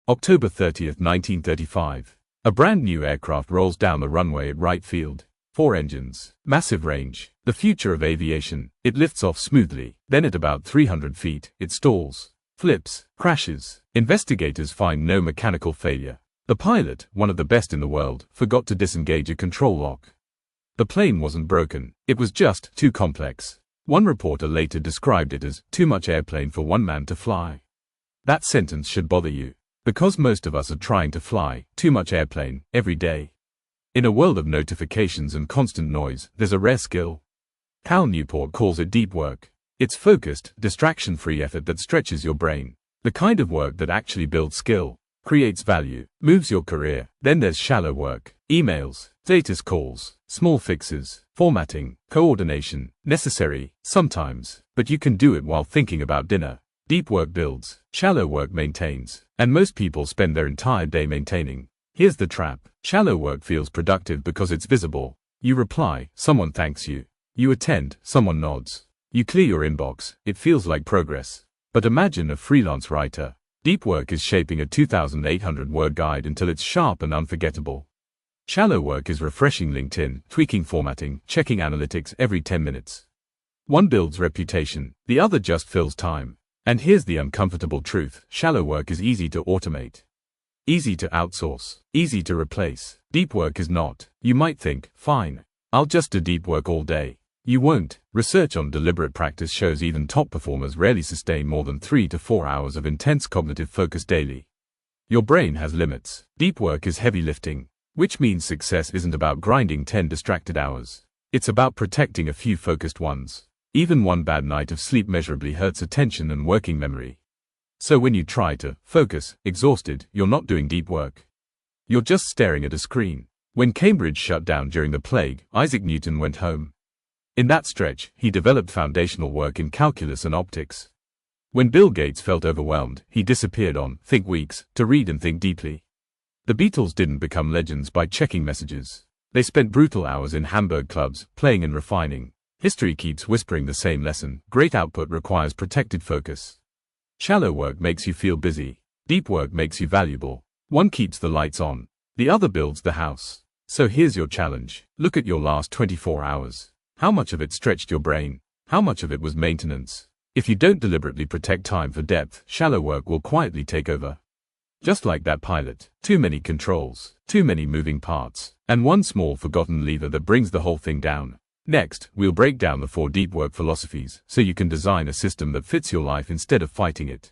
October 30th, 1935. A brand new aircraft rolls down the runway at Wright Field. 4 engines, massive range, the future of aviation. It lifts off smoothly. Then at about 300 feet, it stalls, flips, crashes. Investigators find no mechanical failure. The pilot, one of the best in the world, forgot to disengage a control lock. The plane wasn't broken, it was just too complex. One reporter later described it as too much airplane for one man to fly. That sentence should bother you, because most of us are trying to fly too much airplane every day. In a world of notifications and constant noise, there's a rare skill. Cal Newport calls it deep work. It's focused, distraction-free effort that stretches your brain. The kind of work that actually builds skill, creates value, moves your career. Then there's shallow work. Emails, status calls, small fixes, formatting, coordination, necessary, sometimes, but you can do it while thinking about dinner. Deep work builds, shallow work maintains, and most people spend their entire day maintaining. Here's the trap. Shallow work feels productive because it's visible. You reply, someone thanks you. You attend, someone nods. You clear your inbox, it feels like progress. But imagine a freelance writer. Deep work is shaping a 2,800-word guide until it's sharp and unforgettable. Shallow work is refreshing LinkedIn, tweaking formatting, checking analytics every 10 minutes. One builds reputation, the other just fills time. And here's the uncomfortable truth. Shallow work is easy to automate, easy to outsource, easy to replace. Deep work is not. You might think, fine, I'll just do deep work all day. You won't. Research on deliberate practice shows even top performers rarely sustain more than 3 to 4 hours of intense cognitive focus daily. Your brain has limits. Deep work is heavy lifting, which means success isn't about grinding 10 distracted hours. It's about protecting a few focused ones. Even one bad night of sleep measurably hurts attention and working memory. So when you try to focus, exhausted, you're not doing deep work. You're just staring at a screen. When Cambridge shut down during the plague, Isaac Newton went home. In that stretch, he developed foundational work in calculus and optics. When Bill Gates felt overwhelmed, he disappeared on Think Weeks to read and think deeply. The Beatles didn't become legends by checking messages. They spent brutal hours in Hamburg clubs, playing and refining. History keeps whispering the same lesson. Great output requires protected focus. Shallow work makes you feel busy. Deep work makes you valuable. One keeps the lights on. The other builds the house. So here's your challenge. Look at your last 24 hours. How much of it stretched your brain? How much of it was maintenance? If you don't deliberately protect time for depth, shallow work will quietly take over. Just like that pilot. Too many controls, too many moving parts, and one small forgotten lever that brings the whole thing down. Next, we'll break down the 4 deep work philosophies so you can design a system that fits your life instead of fighting it.